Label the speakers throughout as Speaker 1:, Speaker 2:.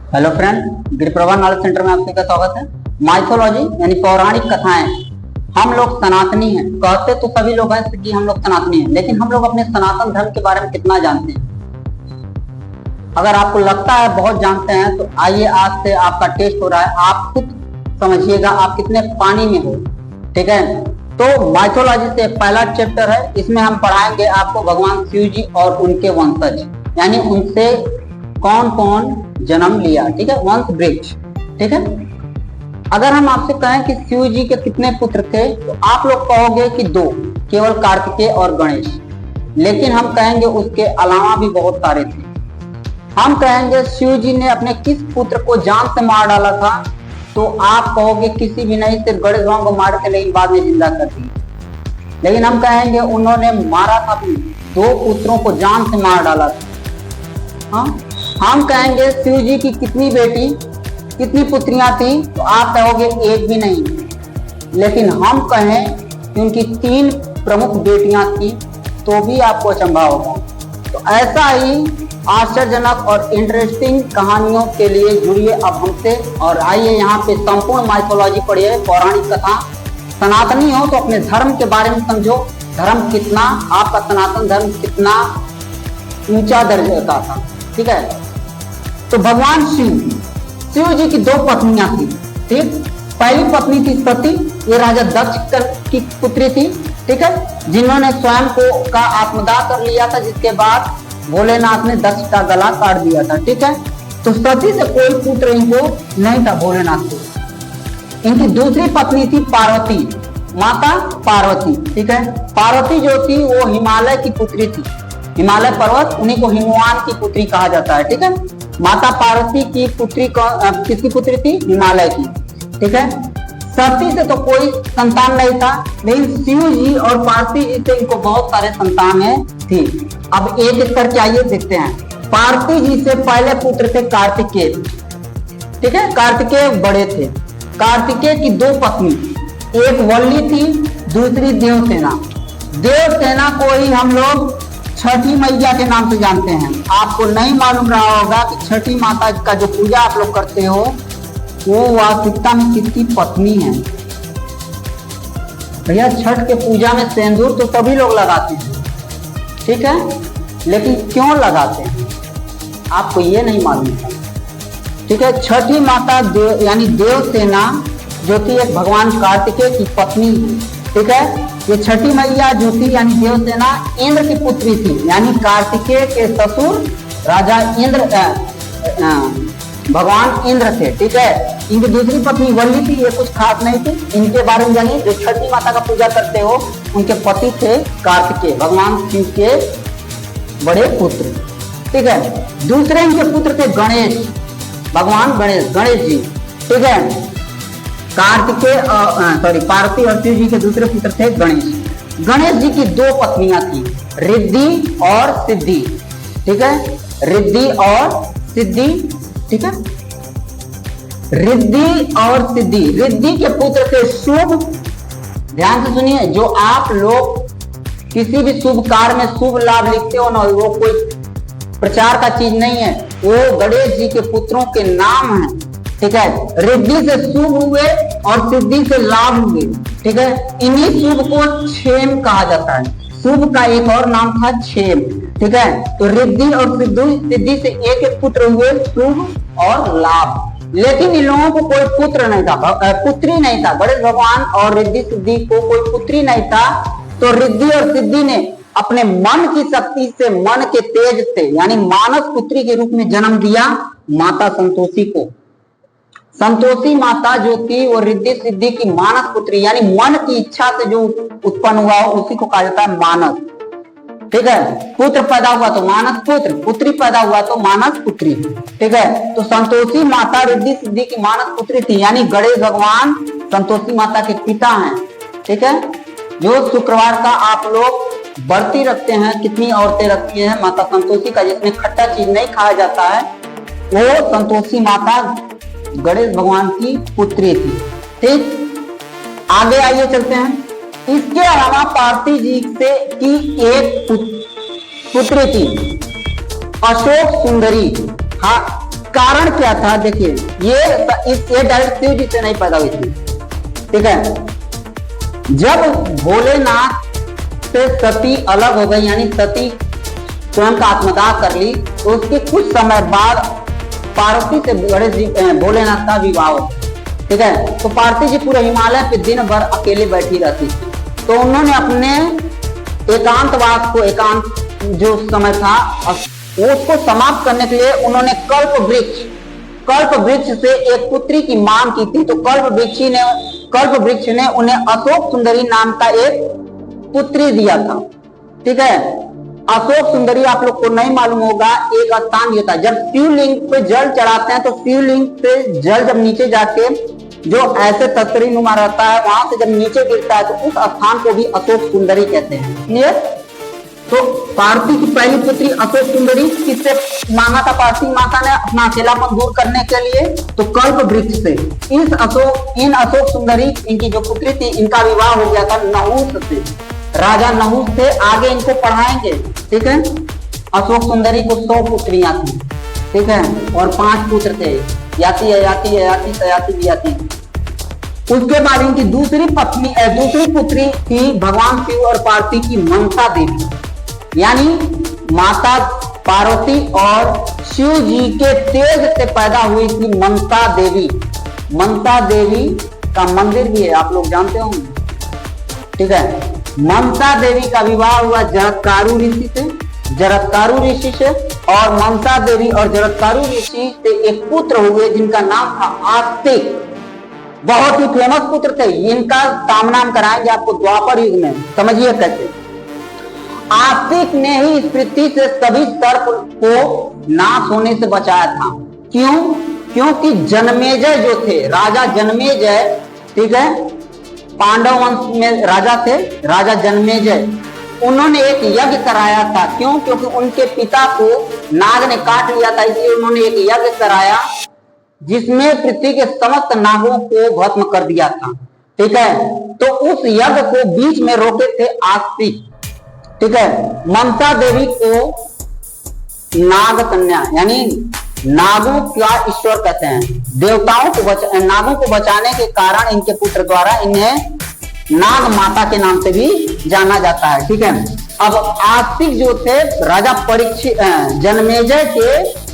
Speaker 1: Hello friend, गिरिप्रभा knowledge centre में आपका स्वागत है। माइथोलॉजी यानी पौराणिक कथाएं। हम लोग सनातनी हैं, कहते तो सभी लोग हैं कि हम लोग सनातनी हैं, लेकिन हम लोग अपने सनातन धर्म के बारे में कितना जानते हैं? अगर आपको लगता है बहुत जानते हैं तो आइए, आज से आपका टेस्ट हो रहा है, आप खुद समझिएगा आप कितने पानी में हो। ठीक है, तो माइथोलॉजी से पहला चैप्टर है, इसमें हम पढ़ाएंगे आपको भगवान शिव जी और उनके वंशज, यानी उनसे कौन कौन जन्म लिया। ठीक है, वंश वृक्ष। ठीक है, अगर हम आपसे कहें कि शिव जी के कितने पुत्र थे तो आप लोग कहोगे कि दो, केवल कार्तिकेय और गणेश। लेकिन हम कहेंगे उसके अलावा भी बहुत सारे थे। हम कहेंगे शिव जी ने अपने किस पुत्र को जान से मार डाला था, तो आप कहोगे किसी भी नहीं, सिर्फ गणेश भगवान को मार के लेकिन बाद में जिंदा कर दिया। लेकिन हम कहेंगे उन्होंने मारा था, दो पुत्रों को जान से मार डाला था। हाँ, हम कहेंगे शिव जी की कितनी बेटी कितनी पुत्रियां थी, तो आप कहोगे एक भी नहीं। लेकिन हम कहें कि उनकी 3 प्रमुख बेटियां थी, तो भी आपको अचंभा होगा। तो ऐसा ही आश्चर्यजनक और इंटरेस्टिंग कहानियों के लिए जुड़िए अब हमसे, और आइए यहाँ पे संपूर्ण माइथोलॉजी पढ़िए, पौराणिक कथा। सनातनी हो तो अपने धर्म के बारे में समझो, धर्म कितना, आपका सनातन धर्म कितना ऊंचा दर्जे का था। ठीक है, तो भगवान शिव जी की 2 पत्नियां थी। ठीक, पहली पत्नी थी सती, ये राजा दक्ष की पुत्री थी। ठीक है, जिन्होंने स्वयं को का आत्मदाह कर लिया था, जिसके बाद भोलेनाथ ने दक्ष का गला काट दिया था। ठीक है, तो सती से कोई पुत्र इनको नहीं था भोलेनाथ को। इनकी दूसरी पत्नी थी पार्वती, माता पार्वती। ठीक है, पार्वती जो थी वो हिमालय की पुत्री थी, हिमालय पर्वत, उन्हीं को हिमवान की पुत्री कहा जाता है। ठीक है, माता पार्वती की पुत्री किसकी पुत्री थी? हिमालय की। ठीक है, सती से तो कोई संतान नहीं था, लेकिन शिव जी और पार्वती जी से इनको बहुत सारे संतानें थी। अब एक एक करके आइए देखते हैं। पार्वती जी से पहले पुत्र थे कार्तिकेय। ठीक है, कार्तिकेय बड़े थे। कार्तिकेय की 2 पत्नी, एक वल्ली थी, दूसरी देवसेना। देवसेना को ही हम लोग छठी मैया के नाम से जानते हैं। आपको नहीं मालूम रहा होगा कि छठी माता का जो पूजा आप लोग करते हो वो वास्तविकता में किसकी पत्नी है। भैया, छठ के पूजा में सिंदूर तो सभी लोग लगाते हैं, ठीक है, लेकिन क्यों लगाते हैं आपको ये नहीं मालूम था। ठीक है, छठी माता यानी देवसेना जो कि एक भगवान कार्तिकेय की पत्नी। ठीक है, ये छठी मैया जो थी यानी देवसेना इंद्र की पुत्री थी, यानी कार्तिकेय के ससुर राजा इंद्र भगवान इंद्र थे। ठीक है, इनकी दूसरी पत्नी वल्ली थी, ये कुछ खास नहीं थी, इनके बारे में जानिए। जो छठी माता का पूजा करते हो उनके पति थे कार्तिकेय, भगवान शिव के बड़े पुत्र। ठीक है, दूसरे इनके पुत्र थे गणेश, भगवान गणेश जी। ठीक है, कार्तिकेय पार्वती और शिव जी के दूसरे पुत्र थे गणेश। गणेश जी की 2 पत्नियां थी, रिद्धि और सिद्धि। ठीक है, रिद्धि और सिद्धि। ठीक है, रिद्धि और सिद्धि। रिद्धि के पुत्र थे शुभ। ध्यान से सुनिए, जो आप लोग किसी भी शुभ कार्य में शुभ लाभ लिखते हो ना, वो कोई प्रचार का चीज नहीं है, वो गणेश जी के पुत्रों के नाम है। ठीक है, रिद्धि से शुभ हुए और सिद्धि से लाभ हुए। ठीक है, इन्हीं शुभ को क्षेम कहा जाता है। शुभ का एक और नाम था क्षेम। ठीक है, तो रिद्धि और सिद्धि से एक एक पुत्र हुए, शुभ और लाभ। लेकिन इन लोगों को कोई पुत्र नहीं था, पुत्री नहीं था। गणेश भगवान और रिद्धि सिद्धि को कोई पुत्री नहीं था, तो रिद्धि और सिद्धि ने अपने मन की शक्ति से, मन के तेज से, यानी मानस पुत्री के रूप में जन्म दिया माता संतोषी को। संतोषी माता जो थी वो रिद्धि सिद्धि की मानस पुत्री, यानी मन की इच्छा से जो उत्पन्न हुआ हो उसी को कहा जाता है मानस। ठीक है, पुत्र पैदा हुआ तो मानस पुत्र, पुत्री पैदा हुआ तो मानस पुत्री। ठीक है, तो संतोषी माता रिद्धि सिद्धि की मानस पुत्री थी, यानी गणेश भगवान संतोषी माता के पिता हैं। ठीक है, जो शुक्रवार का आप लोग व्रती रखते हैं, कितनी औरतें रखती हैं माता संतोषी का, जिसमें खट्टा चीज नहीं खाया जाता है, वो संतोषी माता गणेश भगवान की पुत्री थी। ठीक, आगे आइए चलते हैं। इसके अलावा पार्वती जी से की एक पुत्री थी, अशोक सुंदरी। हाँ, कारण क्या था? देखिए, ये डायरेक्ट शिव जी से नहीं पैदा हुई थी, ठीक है। जब भोलेनाथ से सती अलग हो गई, यानी सती स्वयं का आत्मदाह कर ली, तो उसके कुछ समय बाद पार्वती से भोलेनाथ का विवाह हो, ठीक है। तो पार्वती जी पूरे हिमालय पे दिन भर अकेले बैठी रहती थी, तो उन्होंने अपने एकांतवास को, एकांत जो समय था उसको समाप्त करने के लिए उन्होंने कल्प वृक्ष से एक पुत्री की मांग की थी। तो कल्प वृक्ष ने उन्हें अशोक सुंदरी नाम का एक पुत्री दिया था, ठीक है। अशोक सुंदरी आप लोग को नहीं मालूम होगा, एक स्थान ये था, जब शिवलिंग पे जल चढ़ाते हैं तो शिवलिंग पे जल जब नीचे जाके जो ऐसे तस्तरी नुमा रहता है, वहां से जब नीचे गिरता है तो उस स्थान को भी अशोक सुंदरी कहते हैं। क्लियर? तो पार्वती की पहली पुत्री अशोक सुंदरी किससे मांगा था पार्वती माता ने अपना अकेलापन दूर करने के लिए? तो कल्प वृक्ष से। इन अशोक सुंदरी, इनकी जो पुत्री थी, इनका विवाह हो गया था नहुस से, राजा नहुस से। आगे इनको पढ़ाएंगे, ठीक है। अशोक सुंदरी को 100 पुत्रियां थी, ठीक है, और 5 पुत्र थे, याति, अयाति, अयाति, सयाति, वियाति। उसके बाद इनकी दूसरी पुत्री थी भगवान शिव और पार्वती की मनसा देवी, यानी माता पार्वती और शिव जी के तेज से पैदा हुई थी मनसा देवी। मनसा देवी का मंदिर भी है, आप लोग जानते होंगे, ठीक है। मनसा देवी का विवाह हुआ जरत्कारु ऋषि से, और मनसा देवी और जरत्कारु ऋषि से एक पुत्र हुए जिनका नाम था आस्तिक। बहुत ही फेमस पुत्र थे, इनका नाम कराएंगे आपको द्वापर युग में, समझिए कैसे। आस्तिक ने ही इस पृथ्वी से सभी सर्प को नाश होने से बचाया था। क्यों? क्योंकि जन्मेजय जो थे, राजा जन्मेजय, ठीक है, पांडव वंश में राजा थे, राजा जन्मेजय, उन्होंने एक यज्ञ कराया था। क्यों? क्योंकि उनके पिता को नाग ने काट लिया था, इसलिए उन्होंने एक यज्ञ कराया जिसमें पृथ्वी के समस्त नागों को भस्म कर दिया था, ठीक है। तो उस यज्ञ को बीच में रोके थे आस्तिक, ठीक है। मनसा देवी को नाग कन्या, यानी नागों का ईश्वर कहते हैं, नागों को बचाने के कारण इनके पुत्र द्वारा इन्हें नाग माता के नाम से भी जाना जाता है, ठीक है। अब आस्तिक जो थे राजा परीक्षित जन्मेजय के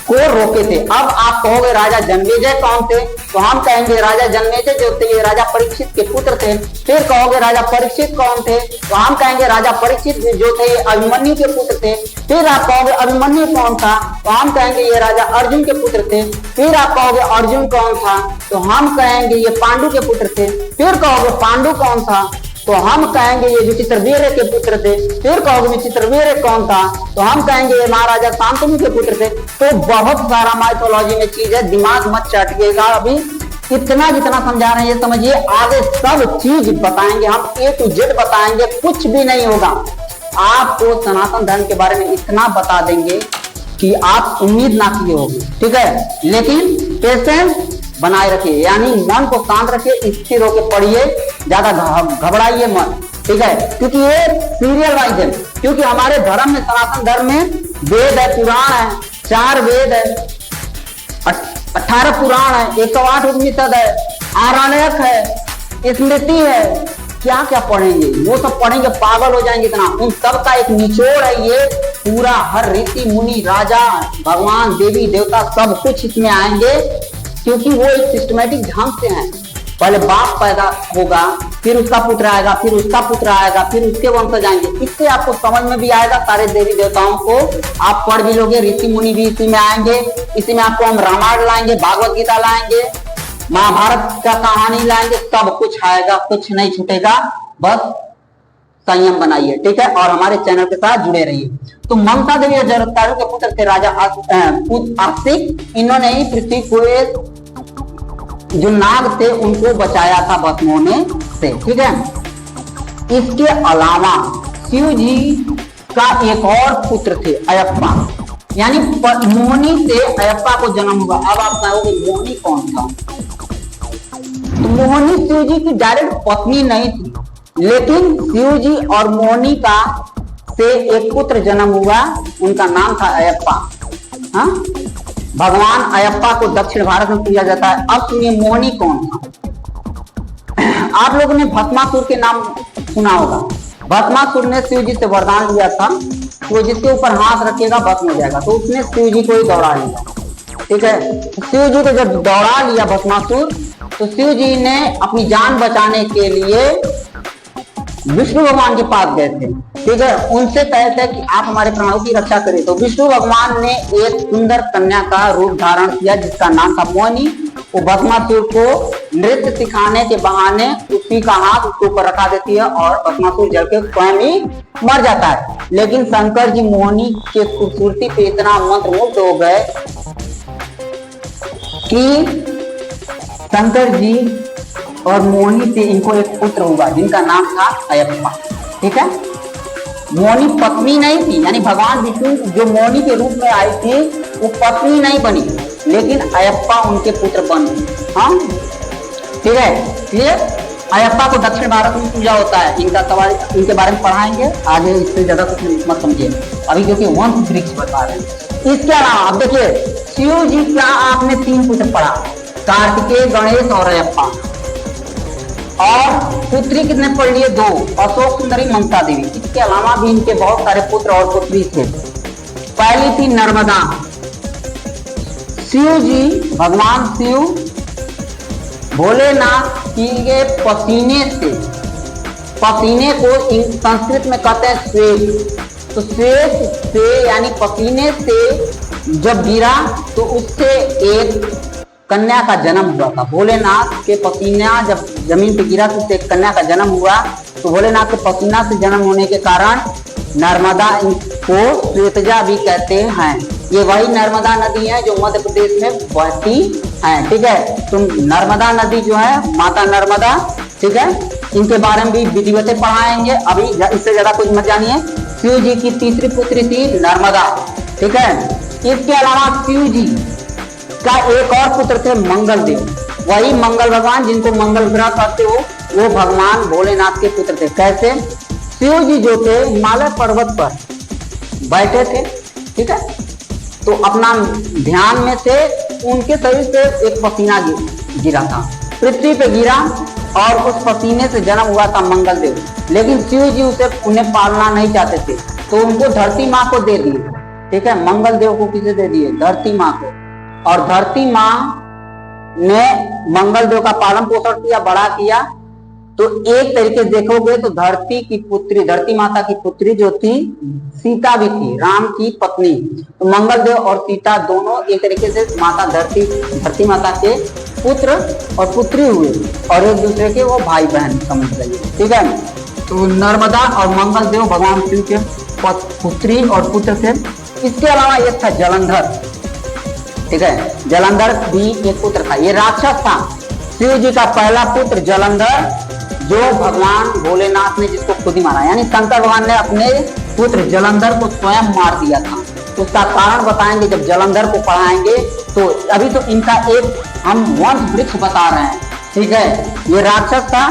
Speaker 1: को रोके थे। अब आप कहोगे राजा जन्मेजय कौन थे? तो हम कहेंगे राजा जन्मेजय जो थे ये राजा परीक्षित के पुत्र थे। फिर कहोगे राजा परीक्षित कौन थे? तो हम कहेंगे राजा परीक्षित जो थे ये अभिमन्यु के पुत्र थे। फिर आप कहोगे अभिमन्यु कौन था? तो हम कहेंगे ये राजा अर्जुन के पुत्र थे। फिर आप कहोगे अर्जुन कौन था? तो हम कहेंगे ये पांडु के पुत्र थे। फिर कहोगे पांडु कौन था? तो हम कहेंगे ये विचित्रवीर्य के पुत्र थे। फिर कहोगे विचित्रवीर्य कौन था? तो हम कहेंगे ये महाराजा शांतनु के पुत्र थे। तो बहुत सारा माइथोलॉजी में चीज है, दिमाग मत चाटिएगा। अभी इतना जितना समझा रहे हैं ये समझिए, आगे सब चीज बताएंगे हम, A to Z बताएंगे, कुछ भी नहीं होगा। आपको सनातन धर्म के बारे में इतना बता देंगे कि आप उम्मीद ना किए होगी, ठीक है। लेकिन पेशेंस बनाए रखिए, यानी मन को शांत रखिए, स्थिर होकर पढ़िए, ज्यादा घबराइए मत, ठीक है। क्योंकि ये सीरियल वाइज है, क्योंकि हमारे धर्म में, सनातन धर्म में वेद है, पुराण है, 4 वेद है, 18 पुराण है, 108 उपनिषद है, आरण्यक है, स्मृति है, क्या क्या पढ़ेंगे, वो सब पढ़ेंगे पागल हो जाएंगे इतना। उन सब का एक निचोड़ है ये पूरा, हर ऋषि मुनि राजा भगवान देवी देवता सब कुछ इसमें आएंगे, क्योंकि वो एक सिस्टमेटिक ढंग से है। पहले बाप पैदा होगा, फिर उसका पुत्र आएगा, फिर उसका पुत्र आएगा, फिर उसके वंशज आएंगे। इससे आपको समझ में भी आएगा, सारे देवी देवताओं को आप पढ़ भी लोगे, ऋषि मुनि भी इसी में आएंगे। इसी में आपको हम रामायण लाएंगे, भागवत गीता लाएंगे, महाभारत का कहानी लाएंगे, सब कुछ आएगा, कुछ नहीं छूटेगा। बस संयम बनाइए, ठीक है, और हमारे चैनल के साथ जुड़े रहिए। तो मनसा देवी और जरत्कारु के पुत्र थे राजा आस्तिक। इन्होंने ही पृथ्वी को जो नाग थे उनको बचाया था भस्म होने से, ठीक है। इसके अलावा शिव जी का एक और पुत्र थे अयप्पा, यानी मोहिनी से अयप्पा को जन्म हुआ। अब आप कहोगे मोहिनी कौन था? तो मोहिनी शिव जी की डायरेक्ट पत्नी नहीं थी, लेकिन शिव जी और मोहिनी का से एक पुत्र जन्म हुआ, उनका नाम था अयप्पा। हाँ, भगवान अयप्पा को दक्षिण भारत में पूजा जाता है। अब सुनिए मोहिनी कौन था। आप लोगों ने भस्मासुर के नाम सुना होगा। भस्मासुर ने शिव जी से वरदान लिया था, तो जिसके ऊपर हाथ रखेगा भस्म हो जाएगा, तो उसने शिव जी को ही दौड़ा लिया। ठीक है, शिव जी को जब दौड़ा लिया भस्मासुर, तो शिव जी ने अपनी जान बचाने के लिए विष्णु भगवान के पास गए थे। ठीक है, उनसे कहे थे कि आप हमारे प्राणों की रक्षा करें। तो विष्णु भगवान ने एक सुंदर कन्या का रूप धारण किया जिसका नाम था मोहिनी। वो भस्मासुर को नृत्य सिखाने के बहाने उसी का हाथ उसके ऊपर रखा देती है और भस्मासुर जल के स्वयं ही मर जाता है। लेकिन शंकर जी मोहिनी की खूबसूरती पे इतना मंत्रमुग्ध हो गए कि शंकर जी और मोहिनी से इनको एक पुत्र हुआ जिनका नाम था अयप्पा। ठीक है, मोहिनी पत्नी नहीं थी, यानी भगवान विष्णु जो मोहिनी के रूप में आई थी वो पत्नी नहीं बनी, लेकिन अयप्पा उनके पुत्र बन गए। हाँ ठीक है, ये अयप्पा को दक्षिण भारत में पूजा होता है। इनका सवाल इनके बारे में पढ़ाएंगे आगे, इससे ज्यादा कुछ मत समझिए अभी, क्योंकि वंश वृक्ष बता रहे हैं। इसके अलावा अब देखिए शिव जी का आपने 3 पुत्र पढ़ा, कार्तिकेय, गणेश और अयप्पा। और पुत्री कितने पढ़ लिए? 2, अशोक सुंदरी, ममता देवी। इसके अलावा भी इनके बहुत सारे पुत्र और पुत्री थे। पहली थी नर्मदा। शिव जी, भगवान शिव भोलेनाथ के पसीने से, पसीने को संस्कृत में कहते हैं श्वेत, तो श्वेत से यानी पसीने से जब गिरा तो उससे एक कन्या का जन्म हुआ था। भोलेनाथ के पसीना जब जमीन पे गिरा तो उससे एक कन्या का जन्म हुआ। तो भोलेनाथ के पसीना से जन्म होने के कारण नर्मदा को श्वेतजा भी कहते हैं। ये वही नर्मदा नदी है जो मध्य प्रदेश में बहती है। ठीक है, तो नर्मदा नदी जो है माता नर्मदा, ठीक है, इनके बारे में भी विधिवत पढ़ाएंगे। अभी इससे ज्यादा कुछ मत जानिए। शिव जी की तीसरी पुत्री थी नर्मदा। ठीक है, इसके अलावा शिव जी का एक और पुत्र थे मंगल देव। वही मंगल भगवान जिनको मंगल ग्रह कहते हो, वो भगवान भोलेनाथ के पुत्र थे। कैसे? शिव जी जो थे हिमालय पर्वत पर बैठे थे। ठीक है, तो अपना ध्यान में से उनके शरीर से एक पसीना गिरा था, पृथ्वी पे गिरा और उस पसीने से जन्म हुआ था मंगल देव। लेकिन शिव जी उसे उन्हें पालना नहीं चाहते थे, तो उनको धरती माँ को दे दिए। ठीक है, मंगल देव को किसे दे दिए? धरती माँ को। और धरती माँ ने मंगल देव का पालन पोषण किया, बड़ा किया। तो एक तरीके से देखोगे तो धरती की पुत्री, धरती माता की पुत्री जो थी सीता भी थी, राम की पत्नी। तो मंगल देव और सीता दोनों एक तरीके से माता धरती माता के पुत्र और पुत्री हुए और एक दूसरे के वो भाई बहन समझ लीजिए। ठीक है, तो नर्मदा और मंगल देव भगवान शिव के पुत्री और पुत्र थे। इसके अलावा एक था जलंधर। ठीक है, जलंधर भी एक पुत्र था, ये राक्षस था। शिव जी का पहला पुत्र जलंधर, जो भगवान भोलेनाथ ने जिसको खुद ही मारा, यानी शंकर भगवान ने अपने पुत्र जलंधर को स्वयं मार दिया था। उसका कारण बताएंगे जब जलंधर को पढ़ाएंगे। तो अभी तो इनका एक हम वंश वृक्ष बता रहे हैं। ठीक है, ये राक्षस था।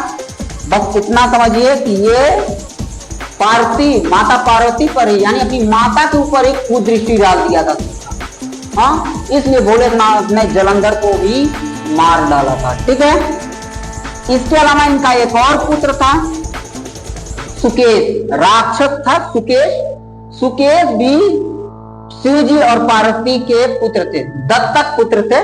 Speaker 1: बस इतना समझिए कि ये पार्वती, माता पार्वती पर ही, यानी अपनी माता के ऊपर एक कुदृष्टि डाल दिया था। हाँ, इसलिए भोलेनाथ ने जलंधर को भी मार डाला था। ठीक है, इसके अलावा इनका एक और पुत्र था सुकेश, राक्षस था सुकेश। सुकेश भी शिव जी और पार्वती के पुत्र थे, दत्तक पुत्र थे।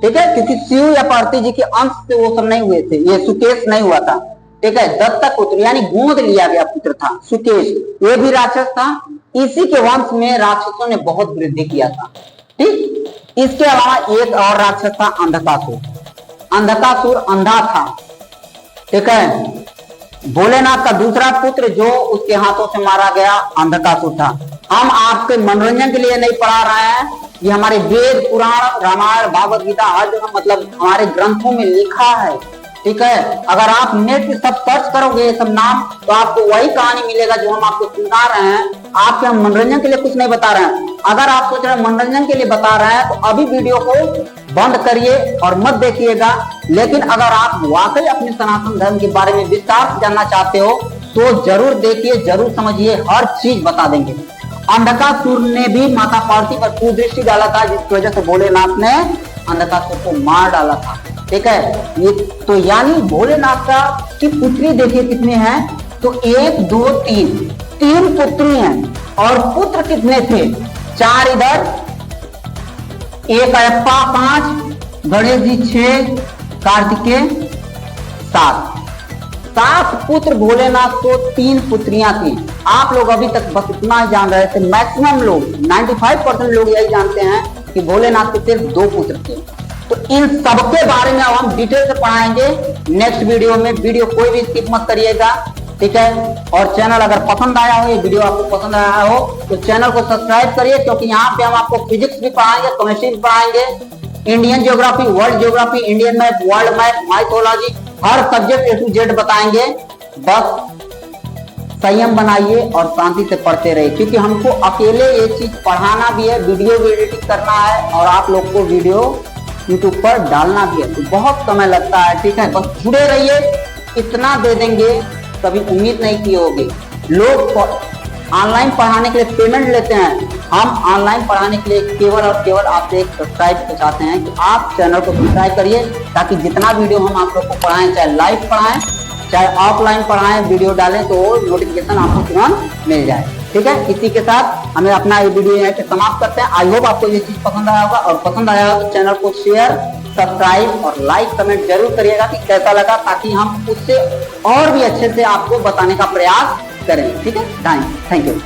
Speaker 1: ठीक है, क्योंकि शिव या पार्वती जी के अंश से वो सब नहीं हुए थे, ये सुकेश नहीं हुआ था। ठीक है, दत्तक पुत्र यानी गोद लिया गया पुत्र था सुकेश। ये भी राक्षस था। इसी के वंश में राक्षसों ने बहुत वृद्धि किया था। ठीक, इसके अलावा एक और राक्षस था अंधकासुर। अंधकासुर अंधा था। ठीक है, भोलेनाथ का दूसरा पुत्र जो उसके हाथों से मारा गया अंधकासुर था। हम आपके मनोरंजन के लिए नहीं पढ़ा रहे हैं, ये हमारे वेद, पुराण, रामायण, भागवत गीता हर जगह मतलब हमारे ग्रंथों में लिखा है। ठीक है, अगर आप नेट पे सब सर्च करोगे ये सब नाम, तो आपको वही कहानी मिलेगा जो हम आपको सुना रहे हैं। आपके हम मनोरंजन के लिए कुछ नहीं बता रहे हैं। अगर आप सोच रहे हैं मनोरंजन के लिए बता रहे हैं, तो अभी वीडियो को बंद करिए और मत देखिएगा। लेकिन अगर आप वाकई अपने सनातन धर्म के बारे में विस्तार से जानना चाहते हो तो जरूर देखिए, जरूर समझिए, हर चीज बता देंगे। अंधकासुर ने भी माता पार्वती पर कुदृष्टि डाला था, जिसकी वजह से भोलेनाथ ने अंधकासुर को मार डाला था। ठीक है, ये तो यानी भोलेनाथ का की पुत्री देखिए कितने हैं, तो 1 2 3 पुत्री हैं। और पुत्र कितने थे? 4 इधर, 1 अयप्पा 5, गणेश जी 6, कार्तिकेय 7 पुत्र भोलेनाथ को 3 पुत्रियां थी। आप लोग अभी तक बस इतना ही जान रहे थे, मैक्सिमम लोग 95% लोग यही जानते हैं कि भोलेनाथ के सिर्फ 2 पुत्र थे। तो इन सबके बारे में अब हम डिटेल से पढ़ाएंगे नेक्स्ट वीडियो में। वीडियो कोई भी स्किप मत करिएगा, ठीक है। और चैनल अगर पसंद आया हो, ये वीडियो आपको पसंद आया हो, तो चैनल को सब्सक्राइब करिए, क्योंकि यहाँ पे हम आपको फिजिक्स भी पढ़ाएंगे, केमिस्ट्री भी पढ़ाएंगे, Indian geography, world geography, Indian map, world map, mythology, her subject A to Z बताएंगे। बस संयम बनाइए और शांति से पढ़ते रहिए, क्योंकि हमको अकेले ये चीज पढ़ाना भी है, वीडियो भी एडिटिंग करना है और आप लोग को वीडियो यूट्यूब पर डालना भी है, तो बहुत समय लगता है। ठीक है, बस जुड़े रहिए, इतना दे देंगे कभी उम्मीद नहीं की होगी। लोग ऑनलाइन पढ़ाने के लिए पेमेंट लेते हैं, हम ऑनलाइन पढ़ाने के लिए केवल और केवल आपसे एक सब्सक्राइब चाहते हैं कि आप चैनल को सब्सक्राइब करिए, ताकि जितना वीडियो हम आप लोग को पढ़ाएं, चाहे लाइव पढ़ाएं चाहे ऑफलाइन पढ़ाएं, वीडियो डालें, तो नोटिफिकेशन आपको तुरंत मिल जाए। ठीक है, इसी के साथ हमें अपना ये वीडियो यहाँ पे समाप्त करते हैं। आई होप आपको ये चीज पसंद आया होगा, और पसंद आया हो तो चैनल को शेयर, सब्सक्राइब और लाइक कमेंट जरूर करिएगा कि कैसा लगा, ताकि हम उससे और भी अच्छे से आपको बताने का प्रयास करें। ठीक है, थैंक यू।